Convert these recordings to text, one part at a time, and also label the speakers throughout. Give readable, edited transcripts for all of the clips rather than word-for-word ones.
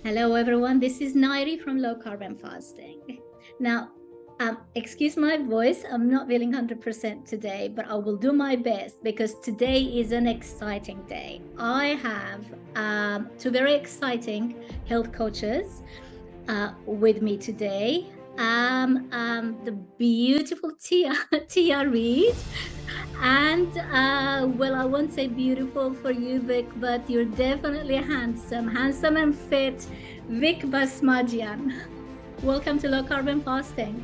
Speaker 1: Hello, everyone. This is Nairi from Low Carb and Fasting. Now, excuse my voice. I'm not feeling 100% today, but I will do my best because today is an exciting day. I have two very exciting health coaches with me today. The beautiful Tia Reid. And well, I won't say beautiful for you, Vic, but you're definitely handsome and fit, Vic Basmadjian. Welcome to Low Carb and Fasting.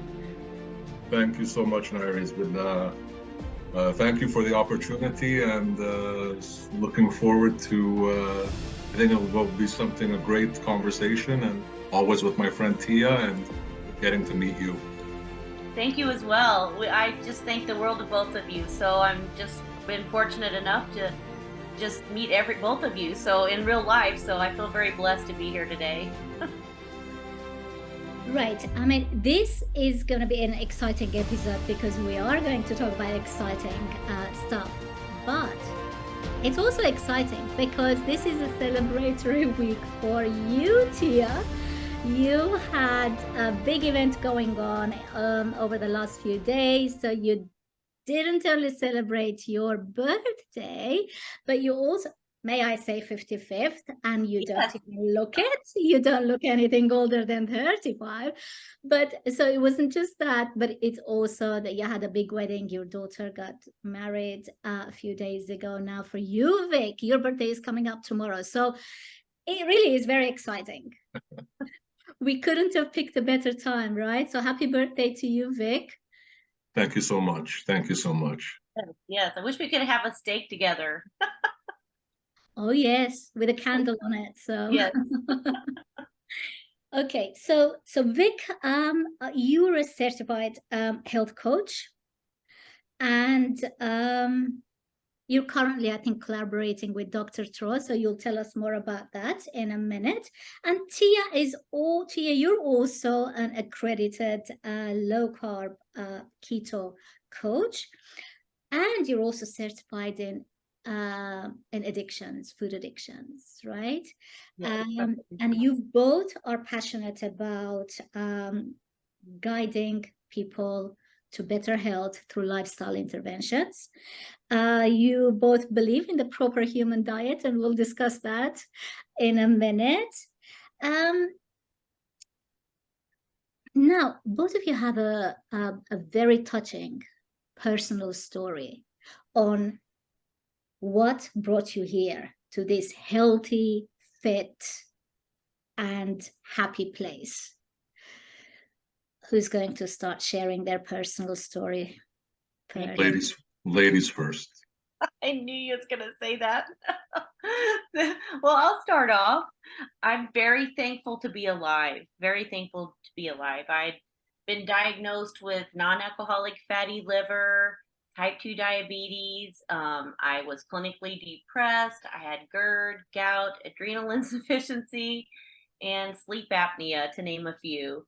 Speaker 2: Thank you so much, Nairi. It's been thank you for the opportunity, and looking forward to. I think it will be a great conversation, and always with my friend Tia, and getting to meet you.
Speaker 3: Thank you as well. I just thank the world of both of you. So I'm just been fortunate enough to just meet both of you. So in real life, so I feel very blessed to be here today.
Speaker 1: Right. I mean, this is going to be an exciting episode because we are going to talk about exciting stuff. But it's also exciting because this is a celebratory week for you, Tia. You had a big event going on over the last few days. So you didn't only celebrate your birthday, but you also, may I say, 55th, and you don't even look it. You don't look anything older than 35. But so it wasn't just that, but it's also that you had a big wedding. Your daughter got married a few days ago. Now for you, Vic, your birthday is coming up tomorrow. So it really is very exciting. We couldn't have picked a better time, right? So happy birthday to you, Vic.
Speaker 2: Thank you so much. Thank you so much.
Speaker 3: Yes, I wish we could have a steak together.
Speaker 1: Oh, yes, with a candle on it. So
Speaker 3: yes.
Speaker 1: Okay, so Vic, you're a certified health coach, and you're currently, I think, collaborating with Dr. Tro. So you'll tell us more about that in a minute. And Tia, you're also an accredited low carb keto coach, and you're also certified in addictions, food addictions, right?
Speaker 3: Yes.
Speaker 1: And you both are passionate about guiding people to better health through lifestyle interventions. You both believe in the proper human diet, and we'll discuss that in a minute. Now, both of you have a very touching personal story on what brought you here to this healthy, fit, and happy place. Who's going to start sharing their personal story first?
Speaker 2: Ladies first.
Speaker 3: I knew you was going to say that. Well, I'll start off. I'm very thankful to be alive. Very thankful to be alive. I'd been diagnosed with non-alcoholic fatty liver, type 2 diabetes. I was clinically depressed. I had GERD, gout, adrenal insufficiency, and sleep apnea, to name a few.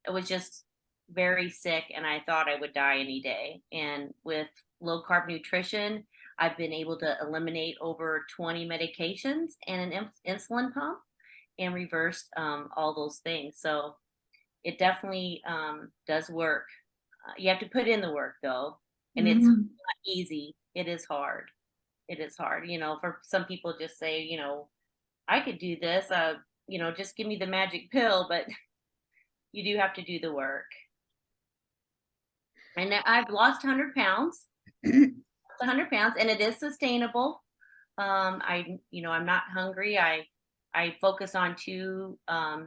Speaker 3: It was just very sick, and I thought I would die any day. And with low carb nutrition, I've been able to eliminate over 20 medications and an insulin pump and reversed all those things. So it definitely does work. You have to put in the work, though, and it's not easy. It is hard. It is hard. For some people just say, I could do this, just give me the magic pill, but you do have to do the work. And I've lost 100 pounds, 100 pounds, and it is sustainable. I'm not hungry. I focus on 2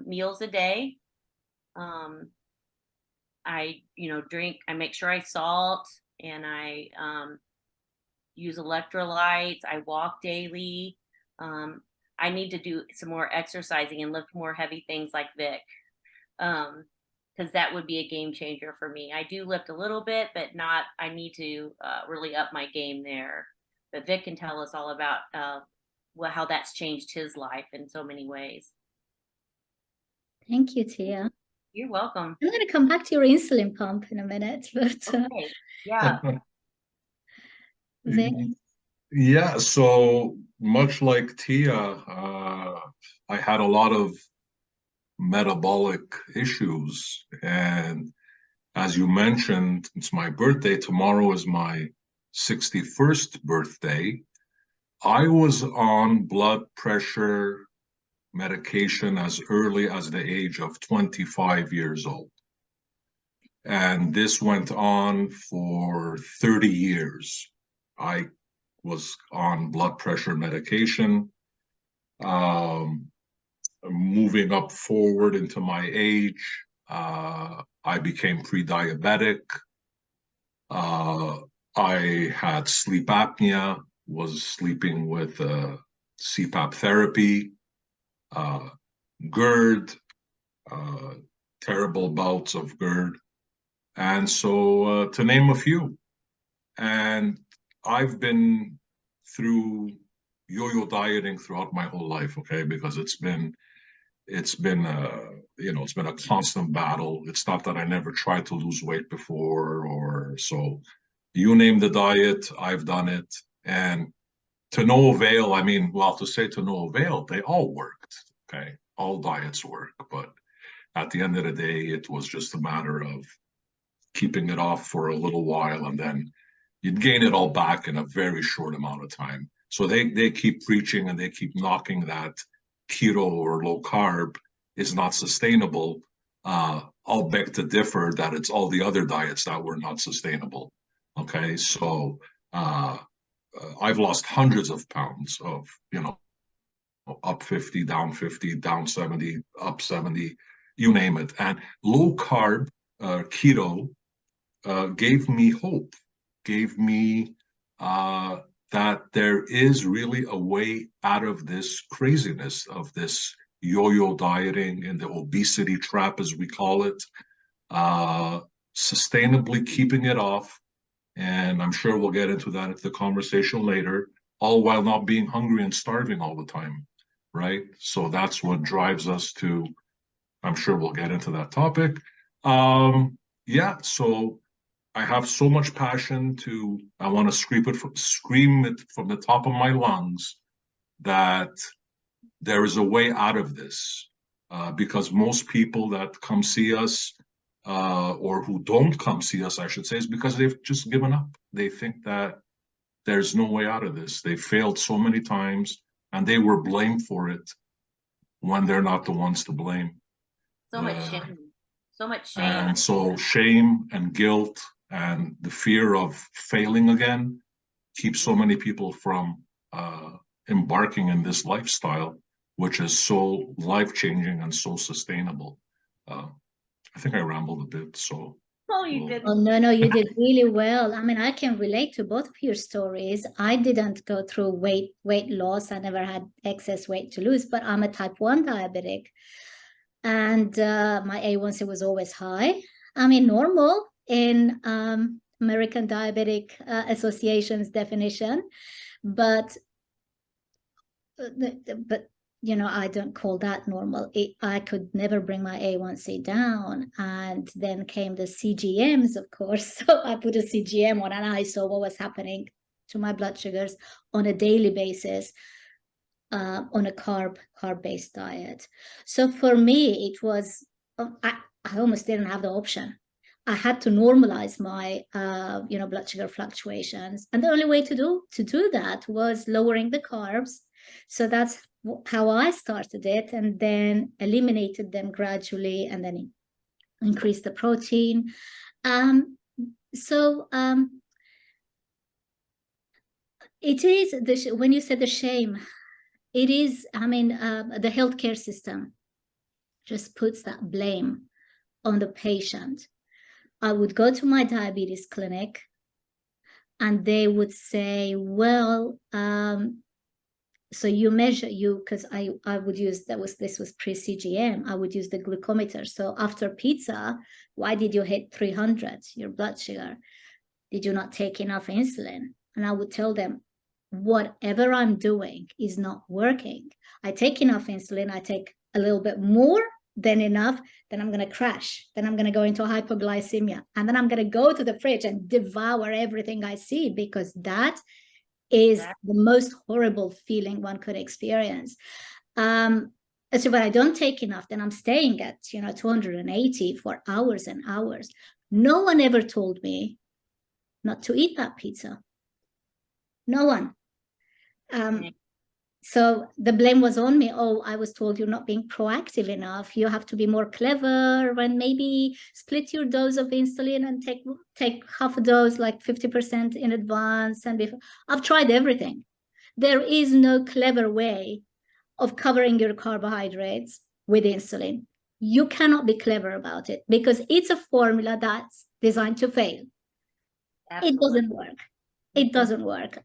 Speaker 3: meals a day. I drink. I make sure I salt, and I use electrolytes. I walk daily. I need to do some more exercising and lift more heavy things like Vic. Because that would be a game changer for me. I do lift a little bit, but not, I need to really up my game there. But Vic can tell us all about how that's changed his life in so many ways.
Speaker 1: Thank you, Tia.
Speaker 3: You're welcome.
Speaker 1: I'm going to come back to your insulin pump in a minute, but
Speaker 3: okay. Yeah.
Speaker 1: Vic.
Speaker 2: Yeah, so much like Tia, I had a lot of metabolic issues. And as you mentioned, it's my birthday. Tomorrow is my 61st birthday. I was on blood pressure medication as early as the age of 25 years old. And this went on for 30 years. I was on blood pressure medication. Moving up forward into my age, I became pre-diabetic. I had sleep apnea, was sleeping with CPAP therapy, GERD, terrible bouts of GERD. And so to name a few. And I've been through yo-yo dieting throughout my whole life, okay, because it's been it's been a constant battle. It's not that I never tried to lose weight before, or so you name the diet, I've done it. And to no avail. I mean, well, to say to no avail, they all worked. Okay, all diets work, but at the end of the day, it was just a matter of keeping it off for a little while, and then you'd gain it all back in a very short amount of time. So they keep preaching and they keep knocking that keto or low carb is not sustainable. I'll beg to differ that it's all the other diets that were not sustainable. Okay, so I've lost hundreds of pounds of, up 50, down 50, down 70, up 70, you name it. And low carb, keto, gave me hope, gave me that there is really a way out of this craziness of this yo-yo dieting and the obesity trap, as we call it, sustainably keeping it off. And I'm sure we'll get into that in the conversation later, all while not being hungry and starving all the time, right? So that's what drives us to, I'm sure we'll get into that topic. Yeah, so I have so much passion I want to scream it from the top of my lungs that there is a way out of this, because most people that come see us, or who don't come see us, I should say, is because they've just given up. They think that there's no way out of this. They failed so many times and they were blamed for it when they're not the ones to blame.
Speaker 3: So much shame. So much shame.
Speaker 2: And so shame and guilt and the fear of failing again keeps so many people from embarking in this lifestyle, which is so life-changing and so sustainable. I think I rambled a bit, so.
Speaker 3: Oh, you did.
Speaker 1: Oh, no, you did really well. I mean, I can relate to both of your stories. I didn't go through weight loss. I never had excess weight to lose, but I'm a type 1 diabetic. And my A1C was always high. I mean, normal in American Diabetic Association's definition, but I don't call that normal. I could never bring my A1C down. And then came the CGMs, of course. So I put a CGM on and I saw what was happening to my blood sugars on a daily basis, on a carb-based diet. So for me, it was, I almost didn't have the option. I had to normalize my, blood sugar fluctuations. And the only way to do that was lowering the carbs. So that's how I started it, and then eliminated them gradually, and then increased the protein. It is, when you said the shame, it is, the healthcare system just puts that blame on the patient. I would go to my diabetes clinic and they would say, well, so you measure because I would use, this was pre-CGM, I would use the glucometer. So after pizza, why did you hit 300, your blood sugar? Did you not take enough insulin? And I would tell them, whatever I'm doing is not working. I take enough insulin, I take a little bit more than enough, then I'm going to crash. Then I'm going to go into hypoglycemia. And then I'm going to go to the fridge and devour everything I see, because that is the most horrible feeling one could experience. So when I don't take enough, then I'm staying at, 280 for hours and hours. No one ever told me not to eat that pizza. No one. So the blame was on me. Oh, I was told you're not being proactive enough. You have to be more clever and maybe split your dose of insulin and take half a dose, like 50% in advance. And before. I've tried everything. There is no clever way of covering your carbohydrates with insulin. You cannot be clever about it because it's a formula that's designed to fail. Absolutely. It doesn't work. It doesn't work.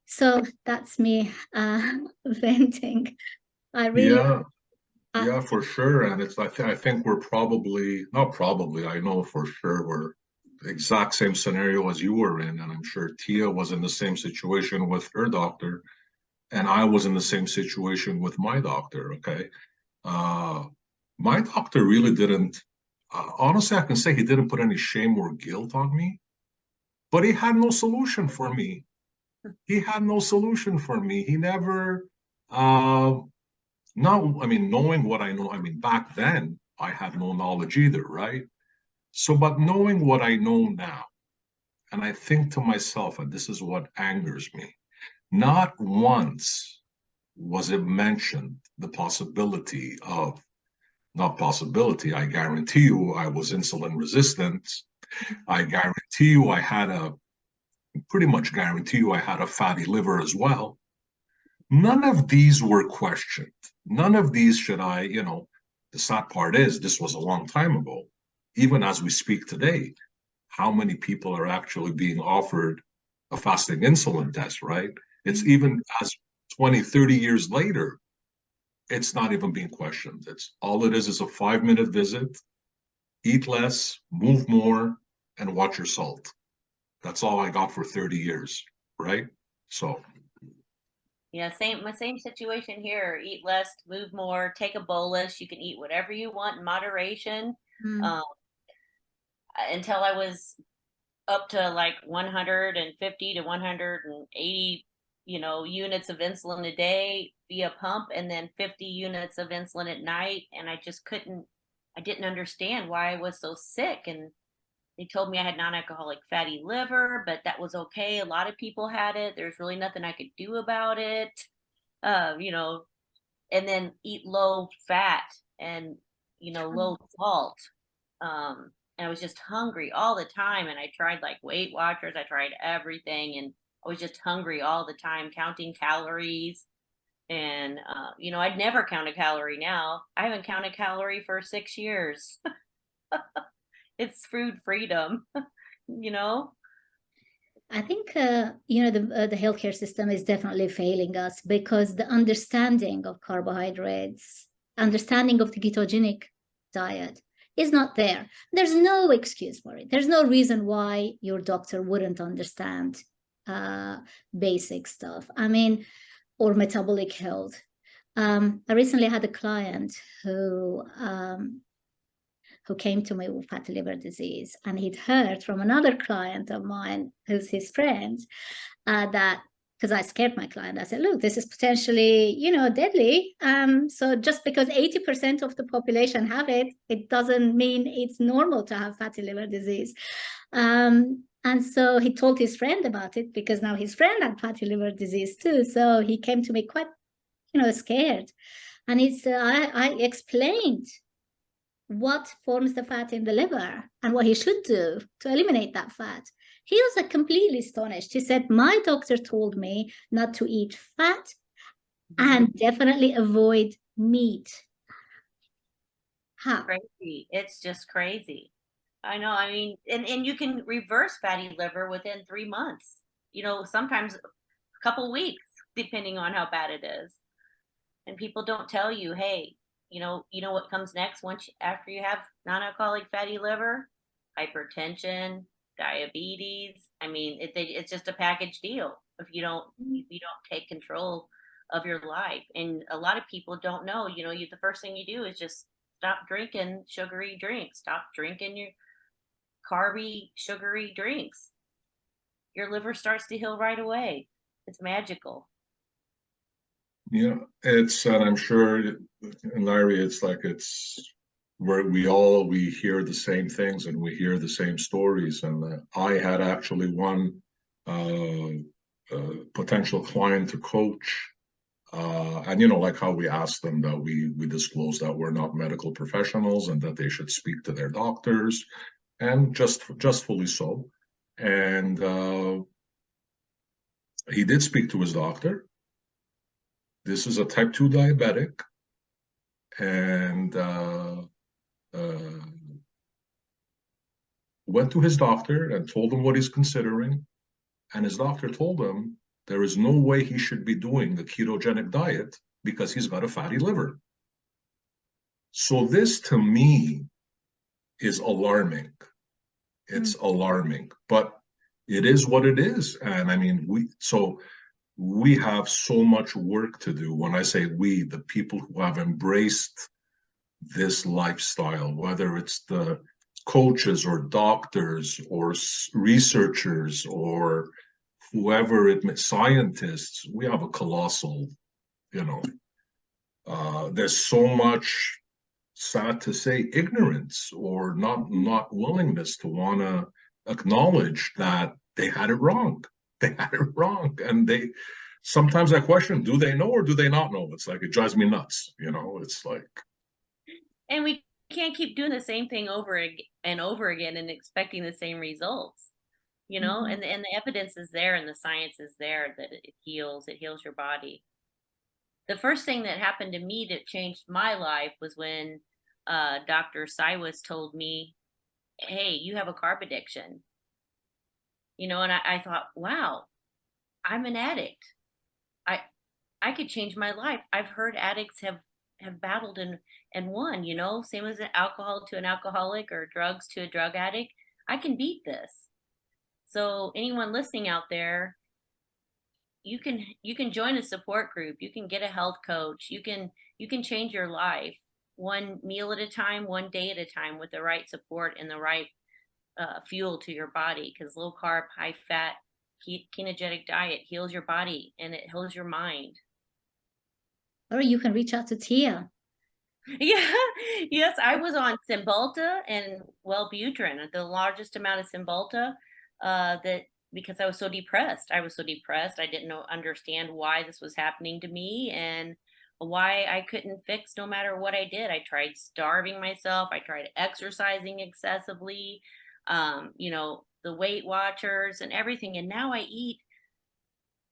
Speaker 1: So that's me venting. I really
Speaker 2: yeah, for sure. And it's I think we're probably not probably, I know for sure we're the exact same scenario as you were in, and I'm sure Tia was in the same situation with her doctor, and I was in the same situation with my doctor. Okay, my doctor really didn't. Honestly, I can say he didn't put any shame or guilt on me, but he had no solution for me. He had no solution for me. He never. Now, I mean, knowing what I know, I mean, back then I had no knowledge either, right? So, but knowing what I know now, and I think to myself, and this is what angers me, not once was it mentioned the possibility of, not possibility, I guarantee you I was insulin resistant. I guarantee you I had pretty much guarantee you I had a fatty liver as well. None of these were questioned. None of these should the sad part is this was a long time ago. Even as we speak today, how many people are actually being offered a fasting insulin test, right? It's even as 20, 30 years later, it's not even being questioned. It's all it is a 5-minute visit, eat less, move more, and watch your salt. That's all I got for 30 years, right? So
Speaker 3: yeah, same situation here. Eat less, move more, take a bolus. You can eat whatever you want in moderation. Until I was up to like 150 to 180, units of insulin a day via pump, and then 50 units of insulin at night. And I didn't understand why I was so sick. And they told me I had non-alcoholic fatty liver, but that was okay. A lot of people had it. There's really nothing I could do about it. And then eat low fat and, low salt. And I was just hungry all the time. And I tried like Weight Watchers. I tried everything. And I was just hungry all the time, counting calories. And, I'd never count a calorie now. I haven't counted calorie for 6 years. It's food freedom,
Speaker 1: I think, the healthcare system is definitely failing us because the understanding of carbohydrates, understanding of the ketogenic diet is not there. There's no excuse for it. There's no reason why your doctor wouldn't understand basic stuff. I mean, or metabolic health. I recently had a client who came to me with fatty liver disease, and he'd heard from another client of mine who's his friend that, because I scared my client, I said, look, this is potentially, deadly. So just because 80% of the population have it, it doesn't mean it's normal to have fatty liver disease. And so he told his friend about it because now his friend had fatty liver disease too. So he came to me quite, scared. And I explained what forms the fat in the liver and what he should do to eliminate that fat. He was completely astonished. He said, my doctor told me not to eat fat and definitely avoid meat. How?
Speaker 3: Crazy. It's just crazy. I know. I mean, and you can reverse fatty liver within 3 months, sometimes a couple weeks, depending on how bad it is. And people don't tell you, hey, you know what comes next after you have non-alcoholic fatty liver? Hypertension, diabetes. I mean, it's just a package deal if you don't take control of your life. And a lot of people don't know. The first thing you do is just stop drinking sugary drinks. Stop drinking your carby, sugary drinks. Your liver starts to heal right away. It's magical.
Speaker 2: Yeah, and I'm sure, Larry, it's like it's where we hear the same things and we hear the same stories. And I had actually one uh, potential client to coach, and like how we asked them that we disclose that we're not medical professionals and that they should speak to their doctors, and just fully so. And he did speak to his doctor. This is a type 2 diabetic, and uh, went to his doctor and told him what he's considering. And his doctor told him there is no way he should be doing the ketogenic diet because he's got a fatty liver. So this to me is alarming. It's alarming, but it is what it is. And I mean, we have so much work to do. When I say we, the people who have embraced this lifestyle, whether it's the coaches or doctors or researchers or whoever scientists, we have a colossal, you know, there's so much, sad to say, ignorance or not willingness to want to acknowledge that they had it wrong. They had it wrong, and they sometimes I question: do they know or do they not know? It's like it drives me nuts. It's like
Speaker 3: And we can't keep doing the same thing over and over again and expecting the same results.
Speaker 1: Mhm.
Speaker 3: And the evidence is there and the science is there that it heals your body. The first thing that happened to me that changed my life was when Dr. Siwas told me, hey, you have a carb addiction. And I thought, wow, I'm an addict. I I could change my life. I've heard addicts have battled and won, same as an alcohol to an alcoholic or drugs to a drug addict. I can beat this. So anyone listening out there, you can join a support group, you can get a health coach, you can change your life one meal at a time, one day at a time, with the right support and the right fuel to your body, because low carb, high fat, ketogenic diet heals your body and it heals your mind.
Speaker 1: Or you can reach out to Tia.
Speaker 3: Yeah, yes, I was on Cymbalta and Wellbutrin, the largest amount of Cymbalta, that because I was so depressed. I was so depressed. I didn't understand why this was happening to me and why I couldn't fix no matter what I did. I tried starving myself. I tried exercising excessively, the Weight Watchers and everything. And now I eat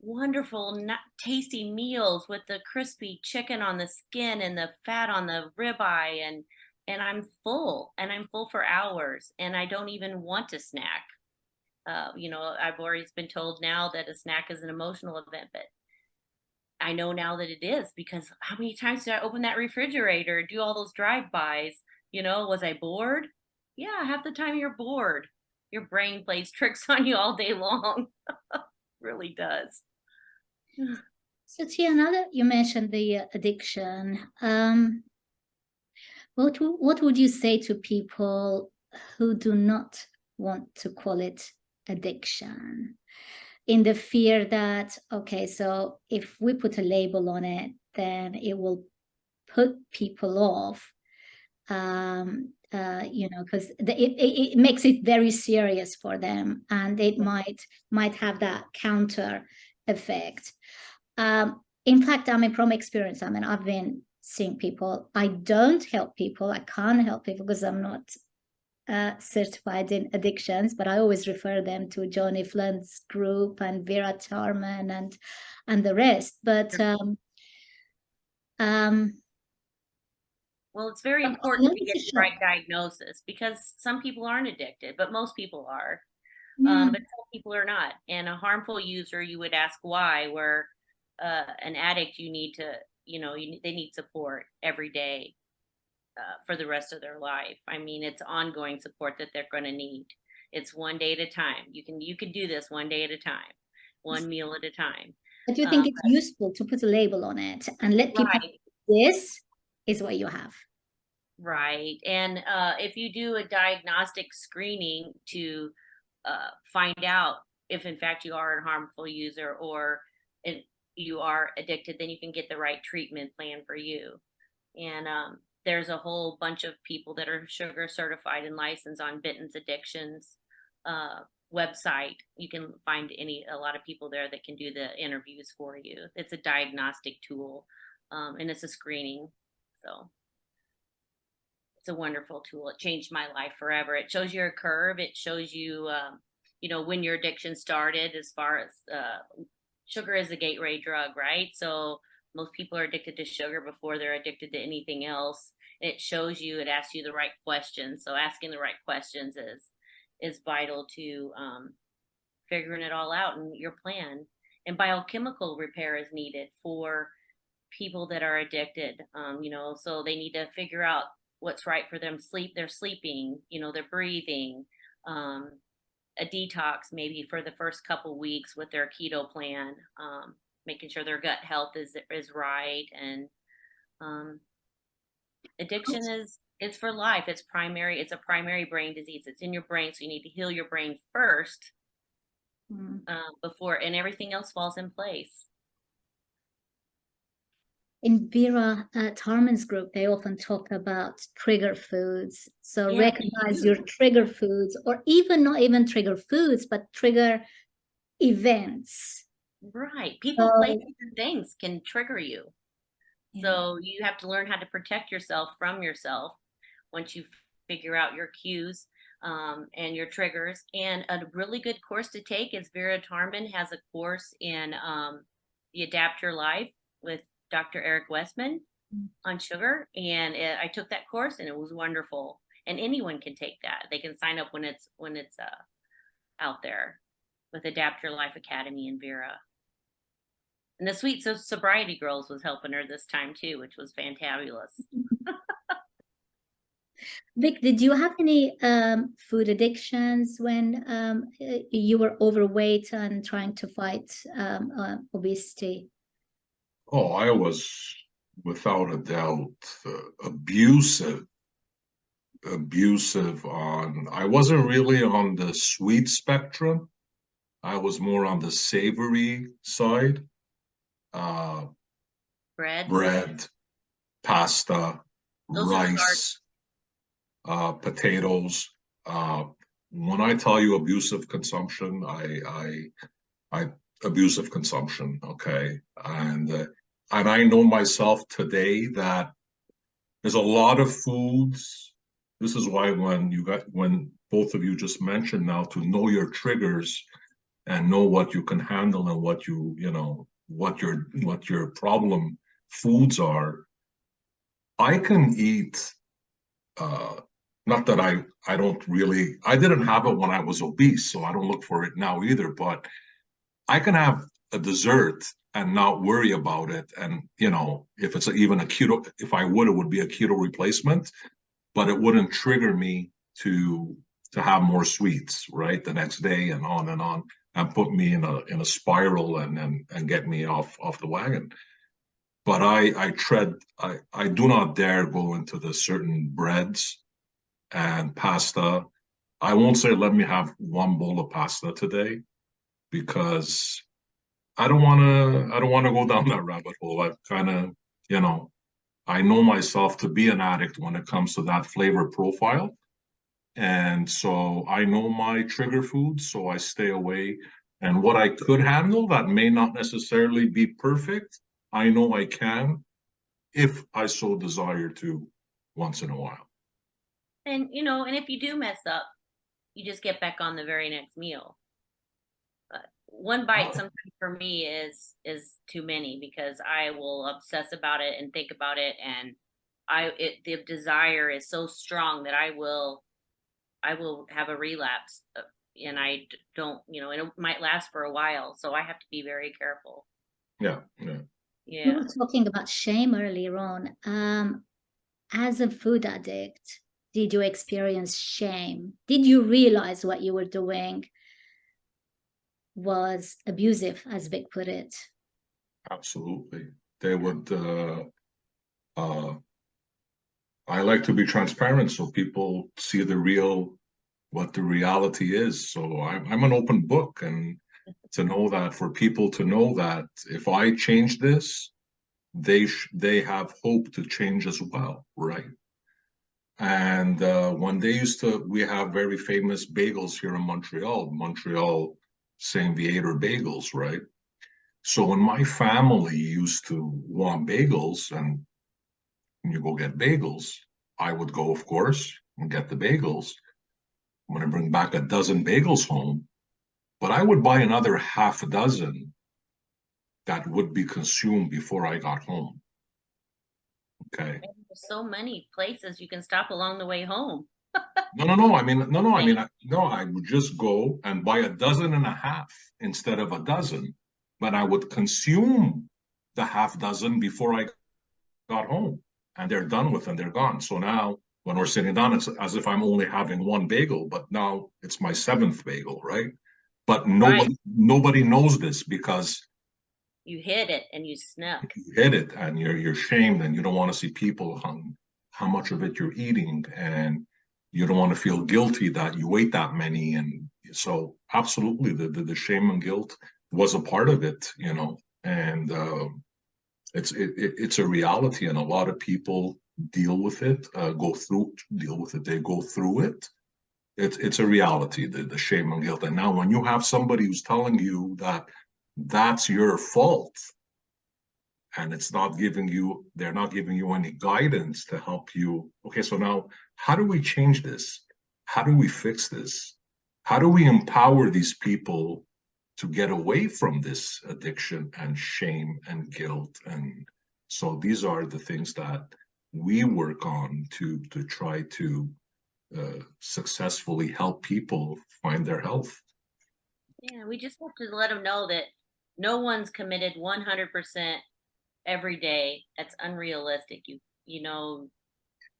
Speaker 3: wonderful, tasty meals with the crispy chicken on the skin and the fat on the ribeye, and I'm full for hours, and I don't even want to snack. I've always been told now that a snack is an emotional event, but I know now that it is, because how many times did I open that refrigerator, do all those drive-bys? Was I bored? Yeah, half the time you're bored. Your brain plays tricks on you all day long. Really does.
Speaker 1: So Tia, now that you mentioned the addiction, what would you say to people who do not want to call it addiction, in the fear that, okay, so if we put a label on it, then it will put people off, because it makes it very serious for them, and it might have that counter effect. In fact, I mean, from experience, I mean, I've been seeing people. I don't help people. I can't help people because I'm not certified in addictions, but I always refer them to Johnny Flint's group and Vera Tarman and the rest. But
Speaker 3: well, it's very
Speaker 1: I
Speaker 3: important
Speaker 1: know
Speaker 3: to
Speaker 1: it's
Speaker 3: get
Speaker 1: a
Speaker 3: the right
Speaker 1: shock.
Speaker 3: diagnosis, because some people aren't addicted, but most people are.
Speaker 1: Mm.
Speaker 3: But some people are not. And a harmful user, you would ask why, where an addict, you need to, they need support every day for the rest of their life. I mean, it's ongoing support that they're going to need. It's one day at a time. You can do this one day at a time, one meal at a time.
Speaker 1: But you
Speaker 3: Um,
Speaker 1: think it's useful to put a label on it and let people
Speaker 3: right.
Speaker 1: know this is what you have.
Speaker 3: Right. And if you do a diagnostic screening to find out if, in fact, you are a harmful user, or you are addicted, then you can get the right treatment plan for you. And there's a whole bunch of people that are sugar certified and licensed on Benton's Addictions uh, website. You can find a lot of people there that can do the interviews for you. It's a diagnostic tool, and it's a screening. So it's a wonderful tool. It changed my life forever. It shows you a curve. It shows you, when your addiction started, as far as sugar is a gateway drug, right? So most people are addicted to sugar before they're addicted to anything else. It shows you, it asks you the right questions. So asking the right questions is vital to figuring it all out in your plan. And biochemical repair is needed for people that are addicted. So they need to figure out what's right for them. They're sleeping, they're breathing, a detox maybe for the first couple weeks with their keto plan, making sure their gut health is right. And addiction is for life. It's a primary brain disease. It's in your brain, so you need to heal your brain first before, and everything else falls in place.
Speaker 1: In Vera Tarman's group, they often talk about trigger foods. So
Speaker 3: Yeah,
Speaker 1: recognize your trigger foods, or even not even trigger foods, but trigger events.
Speaker 3: Right. People, places, and things can trigger you. Yeah. So you have to learn how to protect yourself from yourself once you figure out your cues and your triggers. And a really good course to take is Vera Tarman has a course in the Adapt Your Life with Dr. Eric Westman on sugar. And I took that course and it was wonderful. And anyone can take that. They can sign up when it's out there with Adapt Your Life Academy in Vera. And the Sweet Sobriety Girls was helping her this time too, which was fantabulous.
Speaker 1: Vic, did you have any food addictions when you were overweight and trying to fight obesity?
Speaker 2: Oh, I was without a doubt abusive on, I wasn't really on the sweet spectrum. I was more on the savory side. Bread, pasta, those rice, potatoes. When I tell you abusive consumption, I abusive consumption. Okay, and I know myself today that there's a lot of foods. This is why when both of you just mentioned now, to know your triggers and know what you can handle and what what your problem foods are. I can eat, not that I don't really, I didn't have it when I was obese, so I don't look for it now either, but I can have a dessert and not worry about it. And, if it's even a keto, if I would, it would be a keto replacement, but it wouldn't trigger me to have more sweets, right, the next day and on, and put me in a spiral and get me off the wagon. But I do not dare go into the certain breads and pasta. I won't say let me have one bowl of pasta today, because I don't want to go down that rabbit hole. I've kind of, I know myself to be an addict when it comes to that flavor profile. And so I know my trigger foods, so I stay away. And what I could handle that may not necessarily be perfect, I know I can, if I so desire to, once in a while.
Speaker 3: And, and if you do mess up, you just get back on the very next meal. But one bite sometimes for me is too many, because I will obsess about it and think about it. And the desire is so strong that I will have a relapse, and I don't, and it might last for a while. So I have to be very careful.
Speaker 2: Yeah.
Speaker 1: We were talking about shame earlier on. As a food addict, did you experience shame? Did you realize what you were doing was abusive, as Vic put it?
Speaker 2: Absolutely. They would, I like to be transparent so people see what the reality is. So I'm an open book, and to know that, for people to know that if I change this, they have hope to change as well, right? And when they used to, we have very famous bagels here in Montreal Saint Viator bagels, right? So when my family used to want bagels and you go get bagels, I would go, of course, and get the bagels. I'm going to bring back a dozen bagels home, but I would buy another half a dozen that would be consumed before I got home. Okay.
Speaker 3: And there's so many places you can stop along the way home.
Speaker 2: No. I mean, no. I mean, no. I would just go and buy a dozen and a half instead of a dozen, but I would consume the half dozen before I got home, and they're done with and they're gone. So now, when we're sitting down, it's as if I'm only having one bagel, but now it's my seventh bagel, right? But
Speaker 3: Right.
Speaker 2: nobody knows this because
Speaker 3: You hid it and you snuck.
Speaker 2: you hid it, and you're shamed, and you don't want to see people how much of it you're eating, and you don't want to feel guilty that you ate that many. And so absolutely the shame and guilt was a part of it, you know. And it's a reality, and a lot of people deal with it, deal with it, they go through it. It's a reality, the shame and guilt. And now when you have somebody who's telling you that that's your fault, and they're not giving you any guidance to help you. Okay, so now how do we change this? How do we fix this? How do we empower these people to get away from this addiction and shame and guilt? And so these are the things that we work on to try to successfully help people find their health.
Speaker 3: Yeah, we just have to let them know that no one's committed 100% every day. That's unrealistic. You know,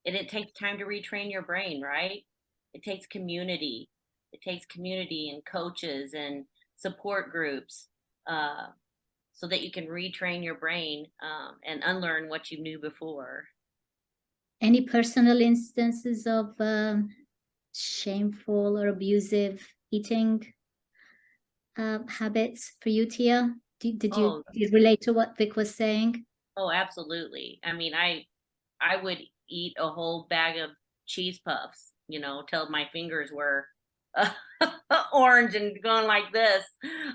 Speaker 3: and it takes time to retrain your brain, right? It takes community. It takes community and coaches and support groups, uh, so that you can retrain your brain, and unlearn what you knew before.
Speaker 1: Any personal instances of shameful or abusive eating habits for you, Tia? Did
Speaker 3: Oh,
Speaker 1: you relate to what Vic was saying?
Speaker 3: oh, absolutely. I mean, I would eat a whole bag of cheese puffs, till my fingers were uh, orange and going like this,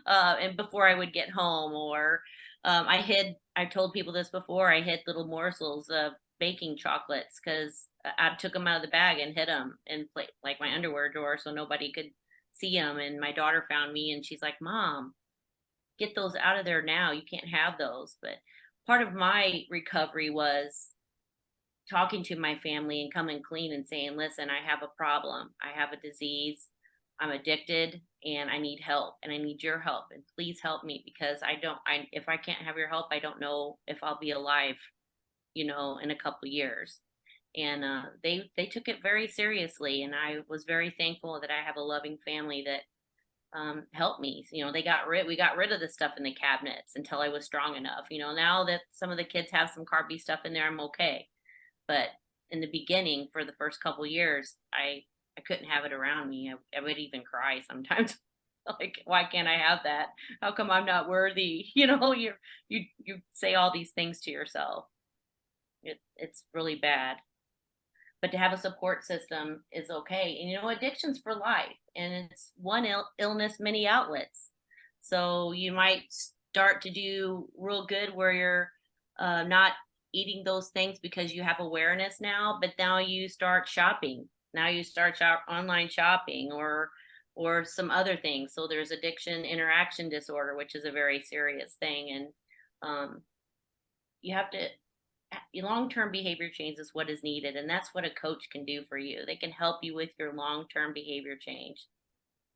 Speaker 3: and before I would get home. Or I told people this before, I hid little morsels of baking chocolates because I took them out of the bag and hid them in like my underwear drawer so nobody could see them. And my daughter found me and she's like, "Mom, get those out of there now. You can't have those." But part of my recovery was talking to my family and coming clean and saying, "Listen, I have a problem. I have a disease. I'm addicted and I need help and I need your help. And please help me because if I can't have your help, I don't know if I'll be alive, in a couple years." And they took it very seriously. And I was very thankful that I have a loving family that helped me. We got rid of the stuff in the cabinets until I was strong enough. Now that some of the kids have some carby stuff in there, I'm okay. But in the beginning, for the first couple years, I couldn't have it around me. I would even cry sometimes. Like, why can't I have that? How come I'm not worthy? You say all these things to yourself. It's really bad. But to have a support system is okay. And addiction's for life, and it's one illness, many outlets. So you might start to do real good where you're not eating those things because you have awareness now, but now you start shopping. Now you start online shopping or some other things. So there's addiction interaction disorder, which is a very serious thing. And you have to long-term behavior change is what is needed, and that's what a coach can do for you. They can help you with your long-term behavior change.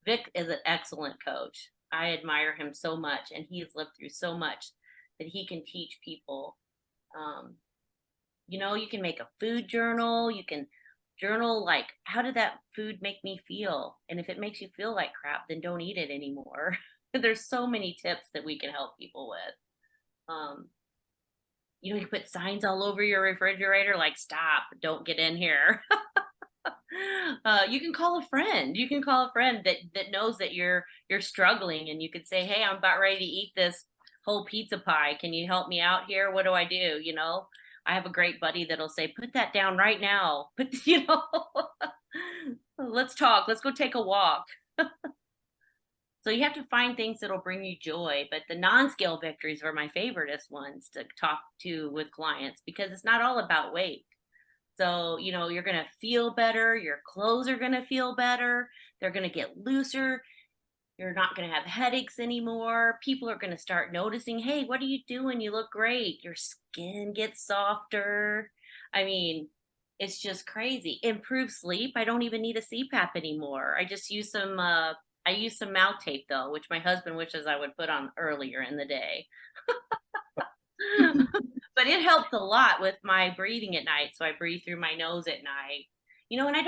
Speaker 3: Vic is an excellent coach. I admire him so much, and he has lived through so much that he can teach people. You can make a food journal. You can journal, like, how did that food make me feel? And if it makes you feel like crap, then don't eat it anymore. There's so many tips that we can help people with. You can put signs all over your refrigerator like, "Stop, don't get in here." You can call a friend. You can call a friend that knows that you're struggling, and you could say, "Hey, I'm about ready to eat this whole pizza pie. Can you help me out here? What do I do?" You know, I have a great buddy that'll say, "Put that down right now." But let's talk. Let's go take a walk. So you have to find things that'll bring you joy. But the non-scale victories are my favoriteest ones to talk to with clients, because it's not all about weight. So, you're going to feel better. Your clothes are going to feel better. They're going to get looser. You're not going to have headaches anymore. People are going to start noticing, hey, what are you doing? You look great. Your skin gets softer. I mean, it's just crazy. Improved sleep. I don't even need a CPAP anymore. I just use I use some mouth tape though, which my husband wishes I would put on earlier in the day. But it helps a lot with my breathing at night. So I breathe through my nose at night. And I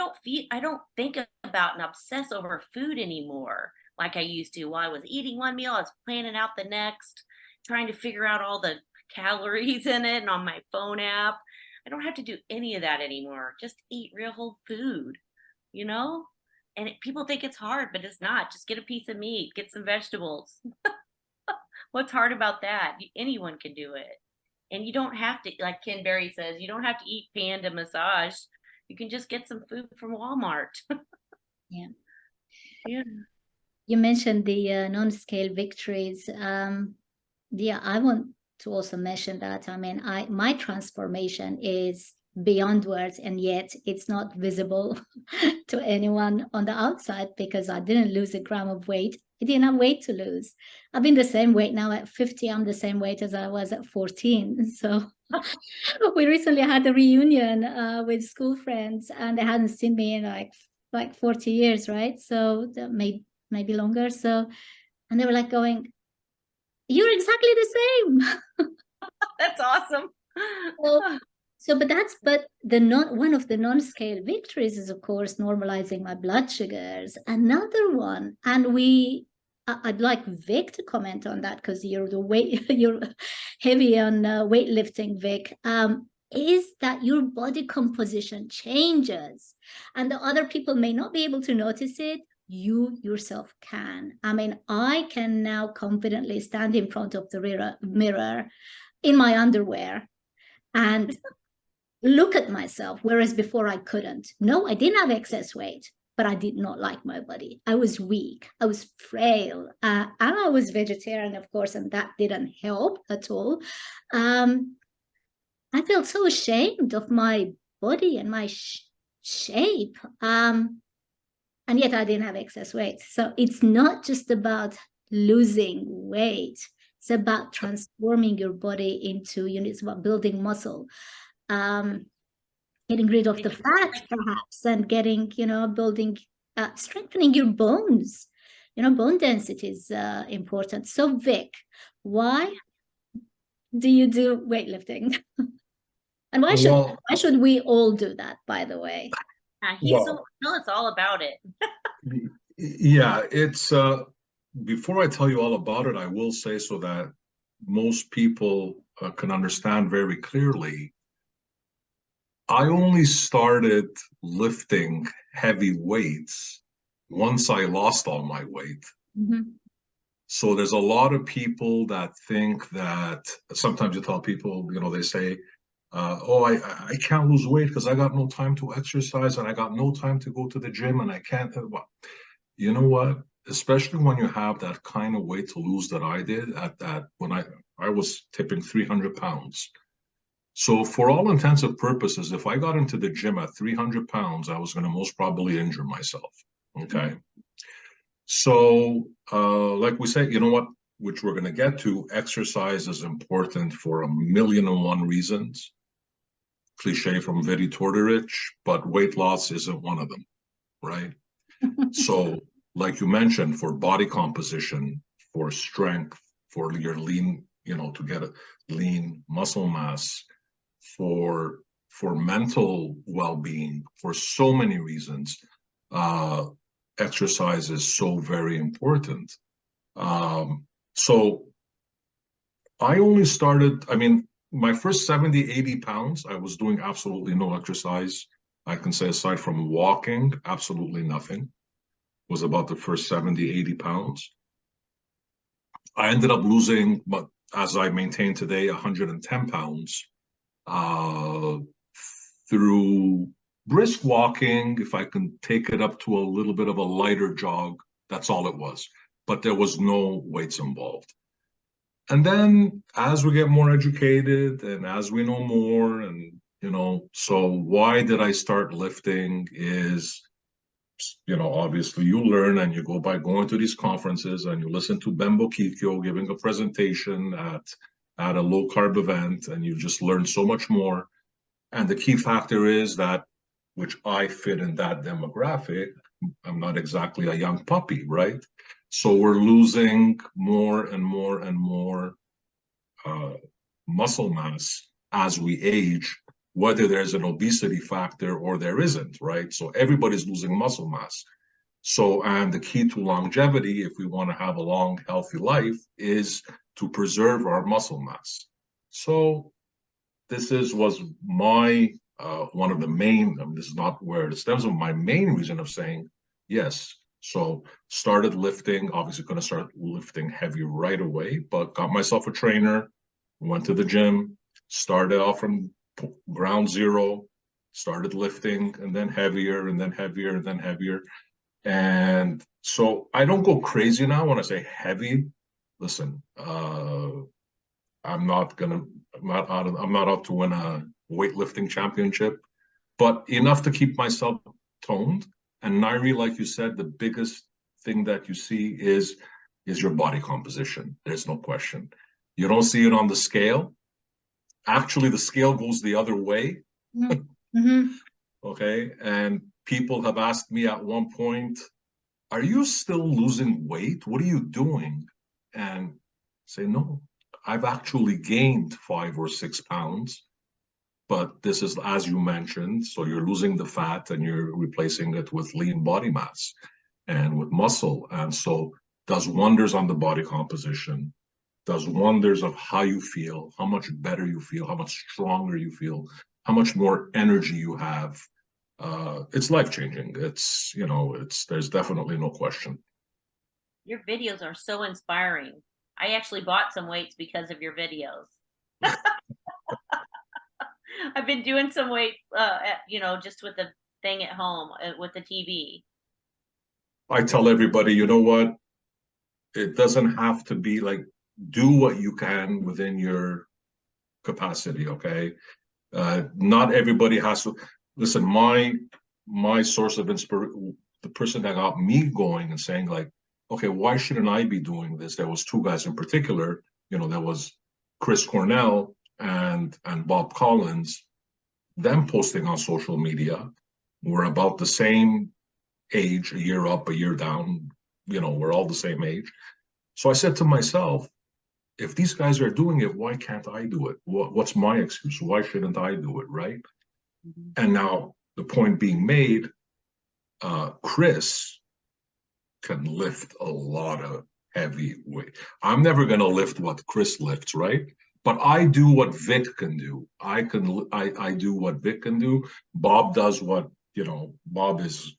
Speaker 3: don't think about and obsess over food anymore like I used to. While I was eating one meal, I was planning out the next, trying to figure out all the calories in it and on my phone app. I don't have to do any of that anymore. Just eat real whole food, you know? And people think it's hard, but it's not. Just get a piece of meat, get some vegetables. What's hard about that? Anyone can do it. And you don't have to, like Ken Berry says, you don't have to eat Panda Massage. You can just get some food from Walmart.
Speaker 1: Yeah.
Speaker 3: Yeah.
Speaker 1: You mentioned the non-scale victories. Yeah, I want to also mention that. I mean, my transformation is beyond words, and yet it's not visible to anyone on the outside, because I didn't lose a gram of weight. I didn't have weight to lose. I've been the same weight now at 50. I'm the same weight as I was at 14. So we recently had a reunion with school friends, and they hadn't seen me in like 40 years, right? So maybe longer. So, and they were like going, "You're exactly the same."
Speaker 3: That's awesome.
Speaker 1: But one of the non-scale victories is, of course, normalizing my blood sugars. Another one, and I'd like Vic to comment on that, because you're you're heavy on weightlifting, Vic. Is that your body composition changes, and the other people may not be able to notice it. You yourself can. I mean, I can now confidently stand in front of the mirror in my underwear and look at myself, whereas before I couldn't. No, I didn't have excess weight, but I did not like my body. I was weak, I was frail, and I was vegetarian, of course, and that didn't help at all. I felt so ashamed of my body and my shape, and yet I didn't have excess weight. So it's not just about losing weight. It's about transforming your body into, it's about building muscle. Getting rid of the fat, perhaps, and building, strengthening your bones. Bone density is important. So Vic, why do you do weightlifting? And why should we all do that, by the way?
Speaker 3: It's all about it.
Speaker 2: Yeah, it's before I tell you all about it, I will say, so that most people can understand very clearly, I only started lifting heavy weights once I lost all my weight.
Speaker 1: Mm-hmm.
Speaker 2: So there's a lot of people that think that, sometimes you tell people, they say, I can't lose weight because I got no time to exercise and I got no time to go to the gym and I can't. Well, you know what? Especially when you have that kind of weight to lose that I did when I was tipping 300 pounds. So for all intents and purposes, if I got into the gym at 300 pounds, I was going to most probably injure myself. Okay. So like we say, you know what, which we're going to get to, exercise is important for 1,000,001 reasons. Cliche from Vidi Tortorich, but weight loss isn't one of them, right? So like you mentioned, for body composition, for strength, for your lean, to get a lean muscle mass, for mental well-being, for so many reasons, exercise is so very important. So I only started, my first 70, 80 pounds, I was doing absolutely no exercise. I can say aside from walking, absolutely nothing. Was about the first 70, 80 pounds. I ended up losing, but as I maintain today, 110 pounds uh, through brisk walking. If I can take it up to a little bit of a lighter jog, that's all it was. But there was no weights involved. And then as we get more educated and as we know more, and so why did I start lifting is, obviously you learn and you go by going to these conferences and you listen to Bembo Kikyo giving a presentation at a low carb event, and you just learn so much more. And the key factor is that, which I fit in that demographic, I'm not exactly a young puppy, right? So we're losing more and more and more muscle mass as we age, whether there's an obesity factor or there isn't, right? So everybody's losing muscle mass. So, and the key to longevity, if we want to have a long, healthy life, is to preserve our muscle mass. So this was my, one of the main, this is not where it stems from, my main reason of saying yes. So started lifting, obviously going to start lifting heavy right away, but got myself a trainer, went to the gym, started off from ground zero, started lifting, and then heavier, and then heavier, and then heavier. And so I don't go crazy now when I say heavy. Listen, I'm not out to win a weightlifting championship, but enough to keep myself toned. And Nairi, like you said, the biggest thing that you see is your body composition. There's no question. You don't see it on the scale. Actually, the scale goes the other way.
Speaker 1: Mm-hmm.
Speaker 2: Okay. And people have asked me at one point, are you still losing weight? What are you doing? And say, no, I've actually gained 5 or 6 pounds. But this is, as you mentioned, so you're losing the fat and you're replacing it with lean body mass and with muscle. And so does wonders on the body composition, does wonders of how you feel, how much better you feel, how much stronger you feel, how much more energy you have. It's life-changing. There's definitely no question.
Speaker 3: Your videos are so inspiring. I actually bought some weights because of your videos. I've been doing some weight, just with the thing at home, with the TV.
Speaker 2: I tell everybody, you know what? It doesn't have to be like, do what you can within your capacity, okay? Not everybody has to. Listen, my source of inspiration, the person that got me going and saying like, okay, why shouldn't I be doing this? There was 2 guys in particular, there was Chris Cornell and Bob Collins, them posting on social media. We're about the same age, a year up, a year down, we're all the same age. So I said to myself, if these guys are doing it, why can't I do it? What's my excuse? Why shouldn't I do it, right? Mm-hmm. And now the point being made, Chris can lift a lot of heavy weight. I'm never going to lift what Chris lifts, right? But I do what Vic can do. I do what Vic can do. Bob does what, Bob is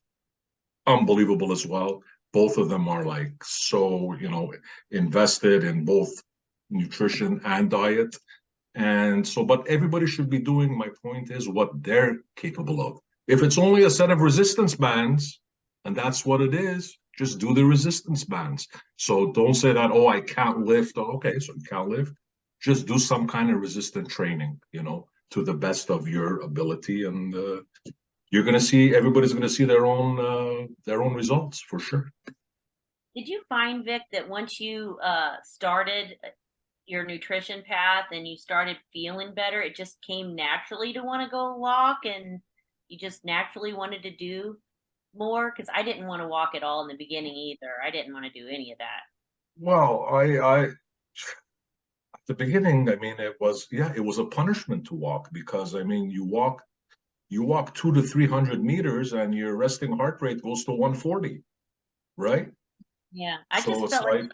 Speaker 2: unbelievable as well. Both of them are like so, invested in both nutrition and diet. And so, but everybody should be doing, my point is, what they're capable of. If it's only a set of resistance bands, and that's what it is, just do the resistance bands. So don't say that, oh, I can't lift. Oh, okay, so you can't lift. Just do some kind of resistant training, to the best of your ability. And you're going to see, everybody's going to see their own results for sure.
Speaker 3: Did you find, Vic, that once you started your nutrition path and you started feeling better, it just came naturally to want to go walk, and you just naturally wanted to do more? Because I didn't want to walk at all in the beginning either. I didn't want to do any of that.
Speaker 2: Well, I at the beginning, it was a punishment to walk, because you walk 200 to 300 meters and your resting heart rate goes to 140, right?
Speaker 3: Yeah, I so just felt like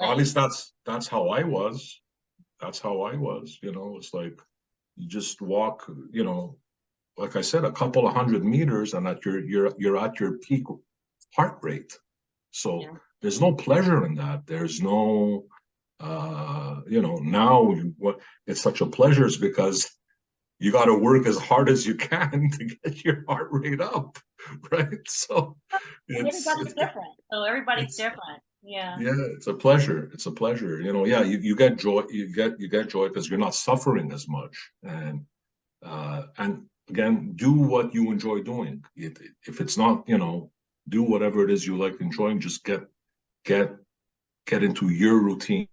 Speaker 2: at least that's how I was. That's how I was. It's like you just walk, like I said, a couple of 100 meters, and you're at your peak heart rate. So
Speaker 3: Yeah.
Speaker 2: there's no pleasure in that. There's no, now what it's such a pleasure is because you got to work as hard as you can to get your heart rate up, right? So
Speaker 3: Everybody's different. So everybody's
Speaker 2: it's
Speaker 3: different. Yeah.
Speaker 2: yeah, it's a pleasure. It's a pleasure. Yeah, you get joy. You get joy because you're not suffering as much, and again, do what you enjoy doing. If it's not, do whatever it is you like enjoying. Just get get into your routine,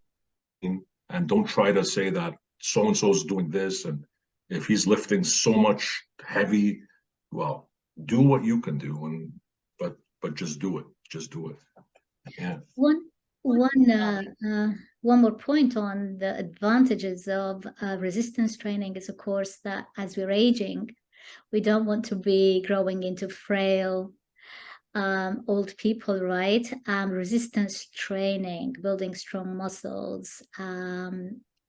Speaker 2: and don't try to say that so and so is doing this, and if he's lifting so much heavy, well, do what you can do, and but just do it. Just do it. Yeah.
Speaker 1: One one more point on the advantages of resistance training is, of course, that as we're aging, we don't want to be growing into frail old people, right? Resistance training, building strong muscles,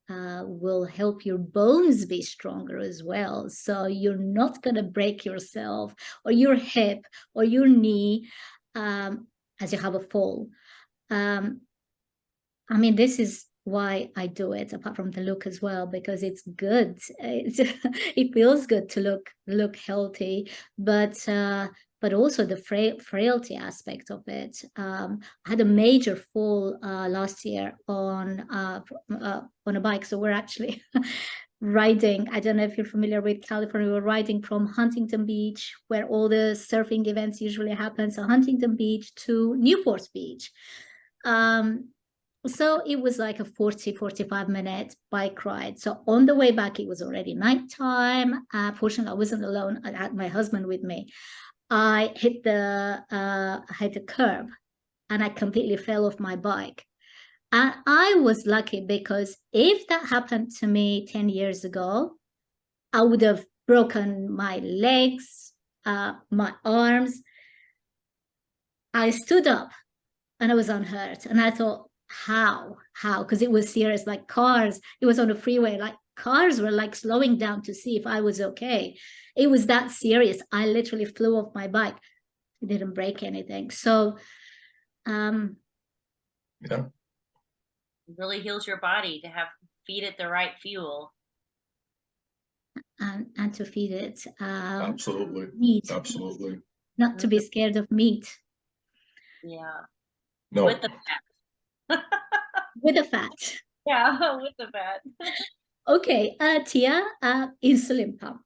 Speaker 1: will help your bones be stronger as well. So you're not going to break yourself or your hip or your knee as you have a fall. I mean, this is why I do it, apart from the look as well, because it's good. It feels good to look healthy, but also the frailty aspect of it. I had a major fall last year on a bike. So we're actually riding. I don't know if you're familiar with California. We're riding from Huntington Beach, where all the surfing events usually happen. So Huntington Beach to Newport Beach. So it was like a 45-minute bike ride. So on the way back, it was already nighttime. Fortunately, I wasn't alone. I had my husband with me. I hit the curb and I completely fell off my bike. And I was lucky because if that happened to me 10 years ago, I would have broken my legs, my arms. I stood up and I was unhurt. And I thought, how? Because it was serious, like cars. It was on the freeway, like cars were like slowing down to see if I was okay. It was that serious. I literally flew off my bike. I didn't break anything. So,
Speaker 2: Yeah.
Speaker 3: It really heals your body to feed it the right fuel.
Speaker 1: And to feed it
Speaker 2: Absolutely.
Speaker 1: meat.
Speaker 2: Absolutely.
Speaker 1: Not to be scared of meat.
Speaker 3: Yeah.
Speaker 2: No.
Speaker 3: With the fat.
Speaker 1: With the fat.
Speaker 3: Yeah, with the fat.
Speaker 1: Okay, Tia, insulin pump,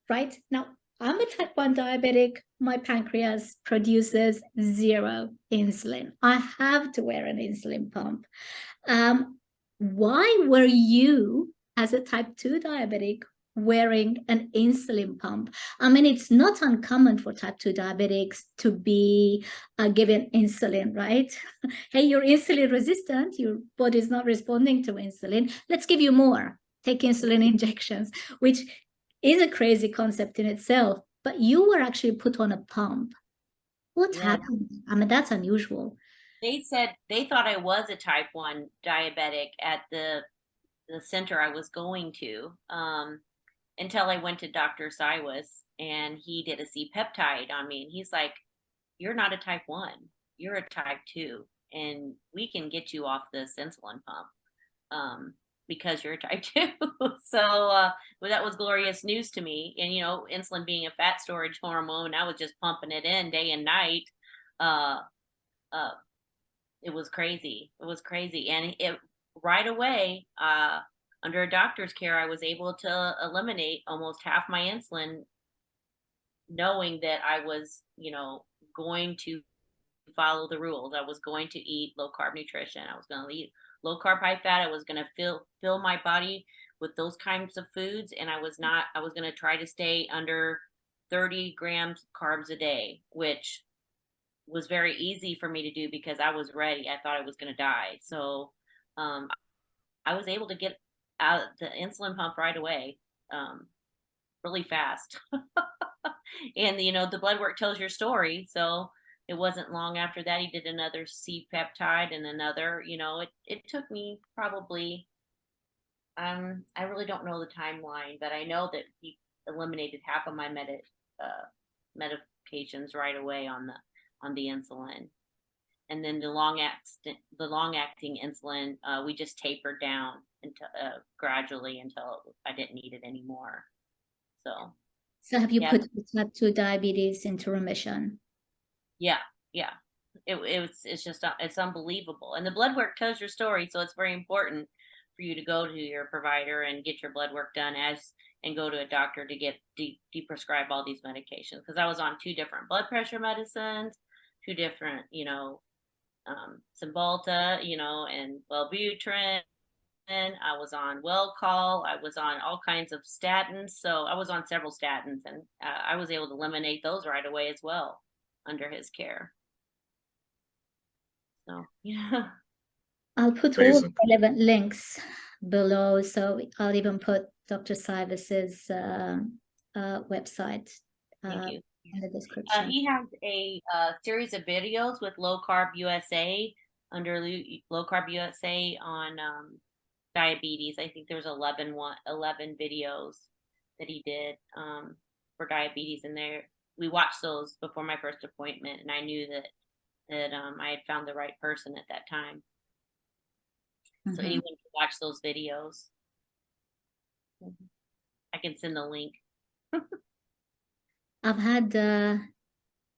Speaker 1: right? Now, I'm a type 1 diabetic. My pancreas produces 0 insulin. I have to wear an insulin pump. Why were you, as a type 2 diabetic, wearing an insulin pump? I mean, it's not uncommon for type 2 diabetics to be given insulin, right? Hey, you're insulin resistant. Your body's not responding to insulin. Let's give you more. Take insulin injections, which is a crazy concept in itself. But you were actually put on a pump. What happened? I mean, that's unusual.
Speaker 3: They said they thought I was a type 1 diabetic at the center I was going to, until I went to Dr. Siwas and he did a C-peptide on me. And he's like, you're not a type 1, you're a type 2, and we can get you off this insulin pump because you're a type 2. So well, that was glorious news to me. And, insulin being a fat storage hormone, I was just pumping it in day and night. It was crazy. It was crazy. And it right away, under a doctor's care, I was able to eliminate almost half my insulin, knowing that I was, going to follow the rules. I was going to eat low carb nutrition. I was going to eat low carb, high fat. I was going to fill my body with those kinds of foods. And I was going to try to stay under 30 grams of carbs a day, which was very easy for me to do because I was ready. I thought I was going to die. So I was able to get out the insulin pump right away, really fast. And, the blood work tells your story. So it wasn't long after that, he did another C-peptide and another, it took me probably, I really don't know the timeline, but I know that eliminated half of my medications right away on the insulin. And then the long acting insulin, we just tapered down until gradually until I didn't need it anymore.
Speaker 1: So have you put type 2 diabetes into remission?
Speaker 3: Yeah. It's just it's unbelievable, and the blood work tells your story, so it's very important for you to go to your provider and get your blood work done and go to a doctor to get de-prescribe all these medications, because I was on 2 different blood pressure medicines, 2 different, Cymbalta, and Wellbutrin. I was on Wellcol. I was on all kinds of statins. So I was on several statins, and I was able to eliminate those right away as well under his care. So, yeah.
Speaker 1: I'll put all the relevant links below. So I'll even put Dr. Cybus's website in the description.
Speaker 3: He has a series of videos with Low Carb USA, under Low Carb USA on diabetes. I think there's 11 videos that he did for diabetes, and we watched those before my first appointment, and I knew that I had found the right person at that time. So anyone can watch those videos. I can send the link.
Speaker 1: I've had the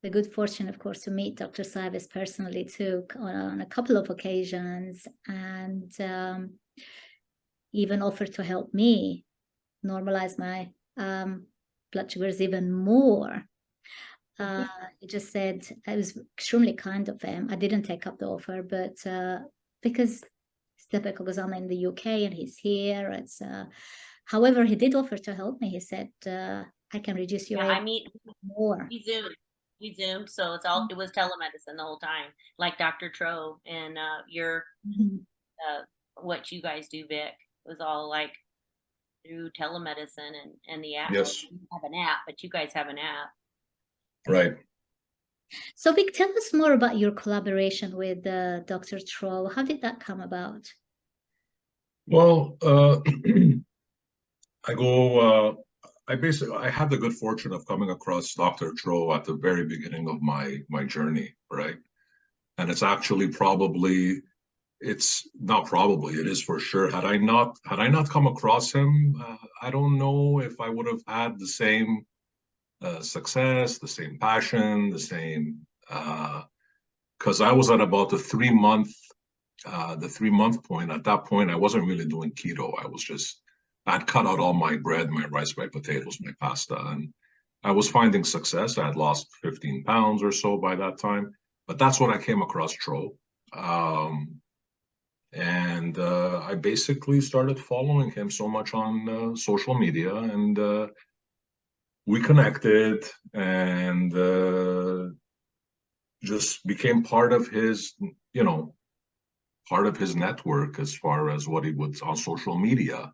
Speaker 1: good fortune, of course, to meet Dr. Cybus personally too on a couple of occasions, and even offered to help me normalize my blood sugars even more. He just said, it was extremely kind of him. I didn't take up the offer, but because it's difficult, because I'm in the UK and he's here. However, he did offer to help me. He said, I can reduce your more.
Speaker 3: We zoomed, so it was telemedicine the whole time, like Dr. Tro and what you guys do, Vic. It was all like through telemedicine and the app.
Speaker 2: Yes.
Speaker 3: You have an app, but you guys have an app.
Speaker 2: Right.
Speaker 1: So Vic, tell us more about your collaboration with Dr. Tro. How did that come about?
Speaker 2: Well, I had the good fortune of coming across Dr. Tro at the very beginning of my journey, right? And it is for sure. Had I not come across him, I don't know if I would have had the same success, the same passion, the same, because I was at about the 3-month point. At that point, I wasn't really doing keto. I'd cut out all my bread, my rice, my potatoes, my pasta, and I was finding success. I had lost 15 pounds or so by that time, but that's when I came across Tro. And I basically started following him so much on social media, and we connected and just became part of his network as far as what he would on social media.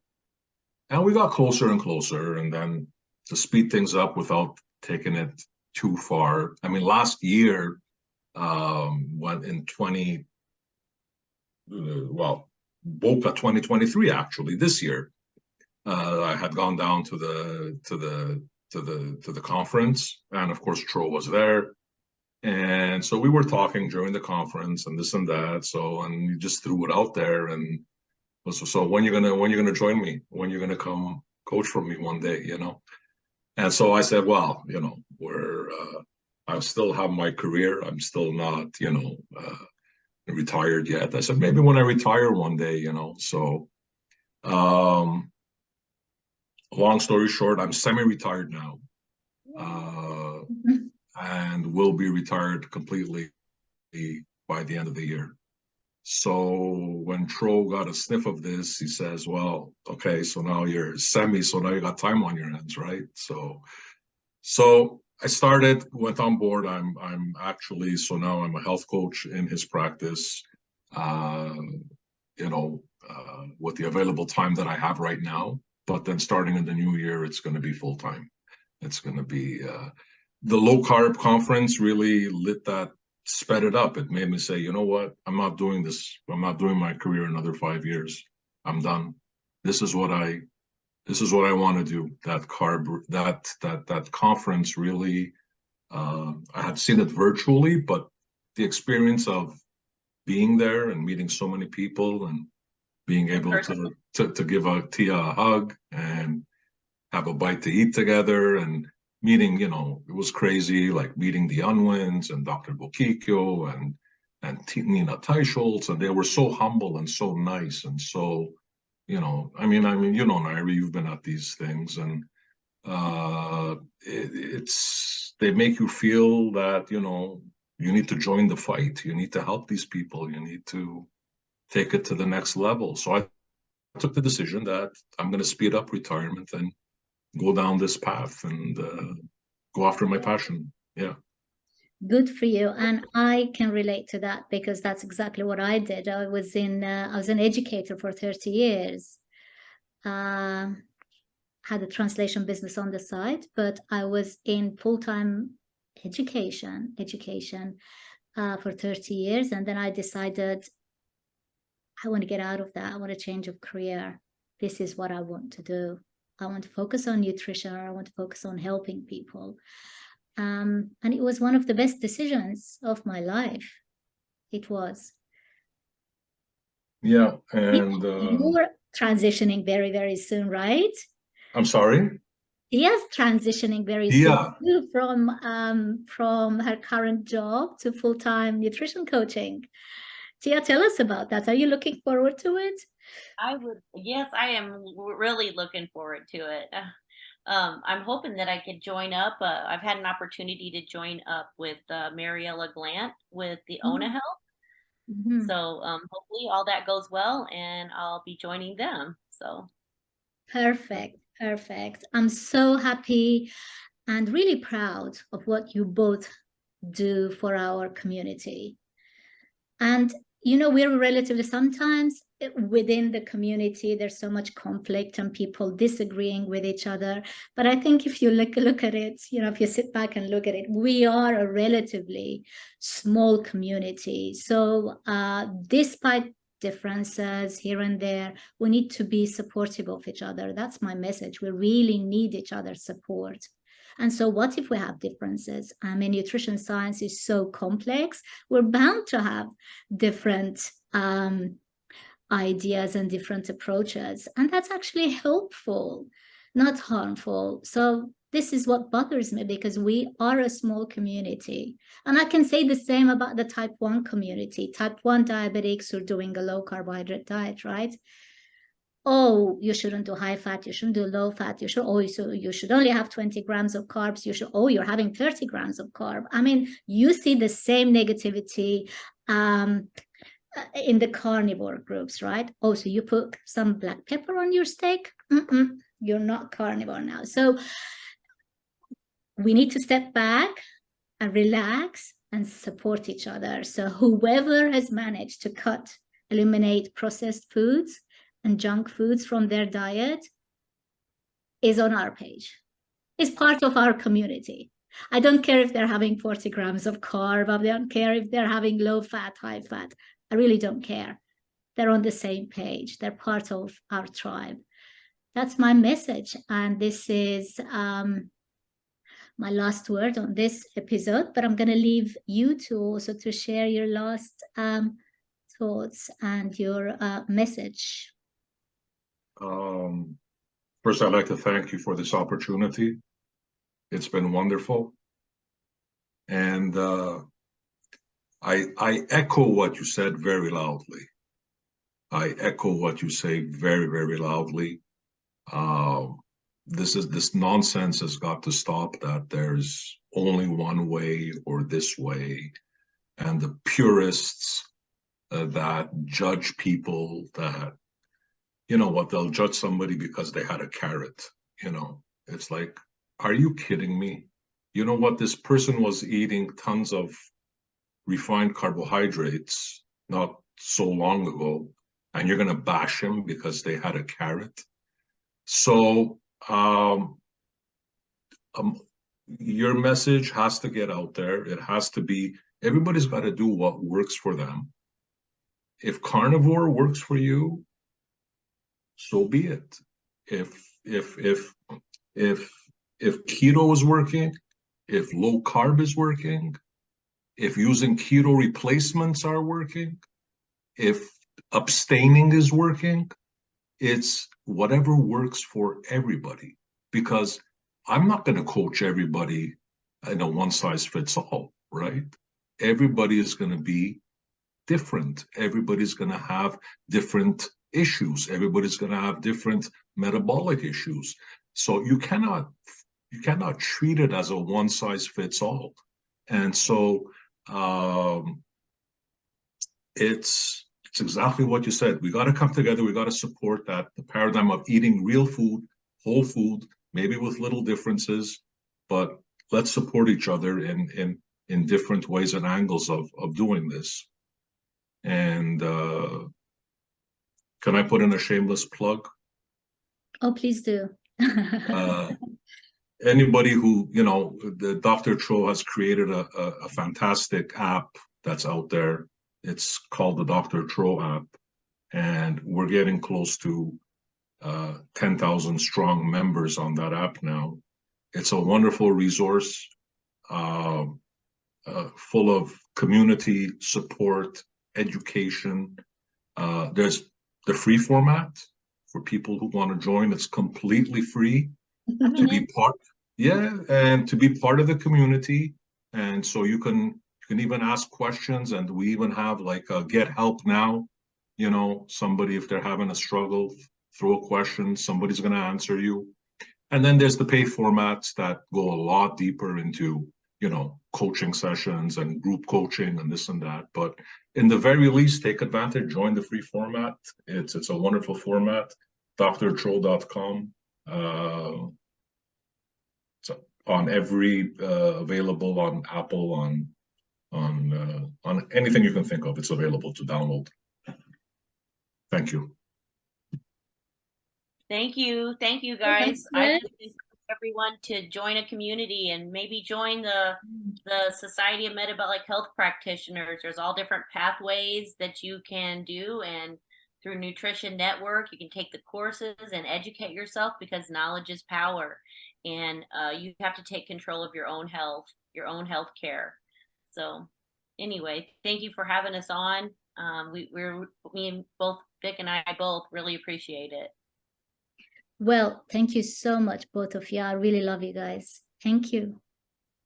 Speaker 2: And we got closer and closer, and then to speed things up without taking it too far. I mean, last year, Boca 2023, actually, this year, I had gone down to the conference, and of course Tro was there, and so we were talking during the conference and this and that. So, and he just threw it out there, and so when you're gonna join me? When you're gonna come coach for me one day? And so I said, well, I still have my career. I'm still not, retired yet. I said, maybe when I retire one day, So, long story short, I'm semi-retired now, and will be retired completely by the end of the year. So when Tro got a sniff of this, he says, well, okay, so now you're semi, so now you got time on your hands, right? So I went on board. I'm actually, so now I'm a health coach in his practice, with the available time that I have right now. But then starting in the new year, it's going to be full time. It's going to be, the low carb conference really sped it up. It made me say, you know what? I'm not doing this. I'm not doing my career another 5 years. I'm done. This is what I this is what I want to do. That conference really, I had seen it virtually, but the experience of being there and meeting so many people and being able to give Tia a hug and have a bite to eat together and meeting, it was crazy, like meeting the Unwins and Dr. Bokikyo and Nina Teicholz, and they were so humble and so nice and so, Nairi, you've been at these things, and they make you feel that, you need to join the fight. You need to help these people. You need to take it to the next level. So I took the decision that I'm going to speed up retirement and go down this path and go after my passion. Yeah.
Speaker 1: Good for you. And I can relate to that because that's exactly what I did. I was an educator for 30 years. Had a translation business on the side, but I was in full-time education for 30 years. And then I decided I want to get out of that. I want a change of career. This is what I want to do. I want to focus on nutrition. I want to focus on helping people. And it was one of the best decisions of my life. It was.
Speaker 2: Yeah. And
Speaker 1: you're transitioning very, very soon, right?
Speaker 2: I'm sorry?
Speaker 1: Yes, transitioning very soon from her current job to full-time nutrition coaching. Tia, tell us about that. Are you looking forward to it?
Speaker 3: Yes, I am really looking forward to it. I'm hoping that I could join up. I've had an opportunity to join up with Mariella Glant with the ONA Health. Mm-hmm. So hopefully all that goes well and I'll be joining them. So
Speaker 1: perfect. I'm so happy and really proud of what you both do for our community. And we're relatively, sometimes within the community, there's so much conflict and people disagreeing with each other. But I think if you look at it, if you sit back and look at it, we are a relatively small community. So despite differences here and there, we need to be supportive of each other. That's my message. We really need each other's support. And so what if we have differences? I mean, nutrition science is so complex. We're bound to have different ideas and different approaches. And that's actually helpful, not harmful. So this is what bothers me because we are a small community. And I can say the same about the type 1 community, type 1 diabetics who are doing a low carbohydrate diet, right? Oh, you shouldn't do high fat, you shouldn't do low fat, you should only have 20 grams of carbs, you're having 30 grams of carb. I mean, you see the same negativity in the carnivore groups, right? Oh, so you put some black pepper on your steak? You're not carnivore now. So we need to step back and relax and support each other. So whoever has managed to eliminate processed foods and junk foods from their diet is on our page, is part of our community. I don't care if they're having 40 grams of carb. I don't care if they're having low fat, high fat. I really don't care. They're on the same page. They're part of our tribe. That's my message. And this is my last word on this episode, but I'm going to leave you two also to share your last thoughts and your message.
Speaker 2: First, I'd like to thank you for this opportunity. It's been wonderful. And I echo what you said very loudly. I echo what you say very, very loudly. This nonsense has got to stop, that there's only one way or this way. And the purists that judge people, that, they'll judge somebody because they had a carrot. It's like, are you kidding me? You know what? This person was eating tons of refined carbohydrates not so long ago, and you're going to bash him because they had a carrot. So your message has to get out there. It has to be, everybody's got to do what works for them. If carnivore works for you, so be it. If if keto is working, if low carb is working, if using keto replacements are working, if abstaining is working, it's whatever works for everybody. Because I'm not going to coach everybody in a one size fits all, right? Everybody is going to be different. Everybody's going to have different issues. Everybody's going to have different metabolic issues. So you cannot treat it as a one size fits all. And so it's exactly what you said. We got to come together. We got to support that, the paradigm of eating real food, whole food, maybe with little differences, but let's support each other in different ways and angles of doing this. And can I put in a shameless plug?
Speaker 1: Oh, please do.
Speaker 2: Anybody who, the Dr. Cho has created a fantastic app that's out there. It's called the Dr. Cho app, and we're getting close to 10,000 strong members on that app now. It's a wonderful resource, full of community support, education. There's the free format for people who want to join. It's completely free to be part. Yeah, and to be part of the community. And so you can even ask questions, and we even have like a get help now. Somebody, if they're having a struggle, throw a question, somebody's going to answer you. And then there's the pay formats that go a lot deeper into, coaching sessions and group coaching and this and that. But in the very least, take advantage, join the free format. It's a wonderful format, drcho.com. So on every available on Apple, on anything you can think of, it's available to download. Thank you.
Speaker 3: Thank you guys. I just encourage everyone to join a community and maybe join the Society of Metabolic Health Practitioners. There's all different pathways that you can do, and through Nutrition Network you can take the courses and educate yourself, because knowledge is power, and you have to take control of your own health care. So anyway, thank you for having us on. Me and both Vic and I both really appreciate it.
Speaker 1: Well, thank you so much, both of you. I really love you guys. Thank you.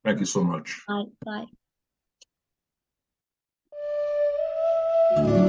Speaker 2: Thank you so much.
Speaker 1: Bye. Bye.